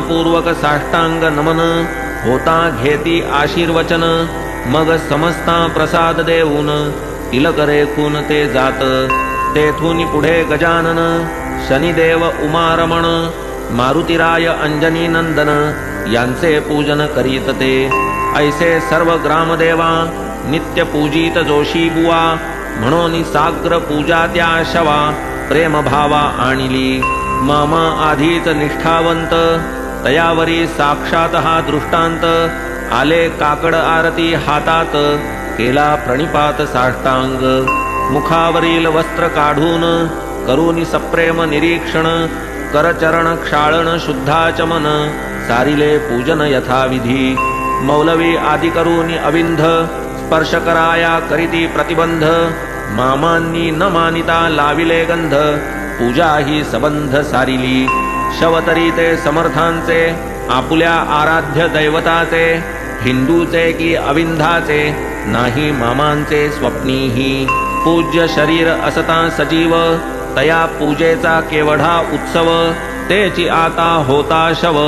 पूर्वक साष्टांग नमन होता घेती आशीर्वचन मग समस्ता प्रसाद देऊन तिलक रेखून ते जात तेथून पुढे गजानन शनिदेव उमारमण मारुतीराय अंजनी नंदन यांचे पूजन करीत ते ऐसे सर्व ग्रामदेवा नित्य पूजित जोशी बुवा म्हणून साग्र पूजा त्या शवा प्रेम भावा आणली मामा आधीच निष्ठावंत तयावरी साक्षात हा दृष्टांत आले काकड आरती हातात केला प्रणिपात साष्टांग मुखावरील वस्त्र काढून करून सप्रेम निरीक्षण करचरण क्षाळन शुद्धाचमन सारिले पूजन यथाविधी मौलवी आदि करून अविंध स्पर्श कराया करीती प्रतिबंध मामांनी न मानिता लाविले गंध पूजा ही सबंध सारिली शवतरी ते समर्थांचे आपुल्या आराध्य दैवताचे हिंदूचे की अविंधाचे नाही मामांचे स्वप्नीही पूज्य शरीर असता सजीव तया पूजेचा केवढा उत्सव तेची आता होता शव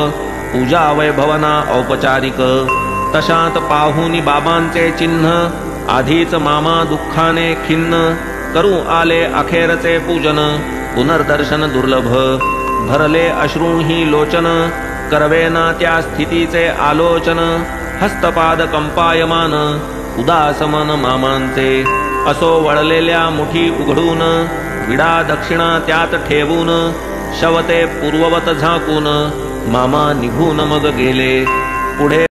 पूजा वैभवना औपचारिक तशात पाहुनी बाबांचे चिन्ह आधीच मामा दुःखाने खिन्न करू आले अखेरचे पूजन पुनर्दर्शन दुर्लभ भरले अश्रूंही लोचन करवेना त्या स्थितीचे आलोचन हस्तपाद कंपायमान उदासमन मामांचे असो वळलेल्या मुठी उघडून विडा दक्षिणा त्यात ठेवून शवते पूर्ववत झाकून मामा निघून मग गेले पुढे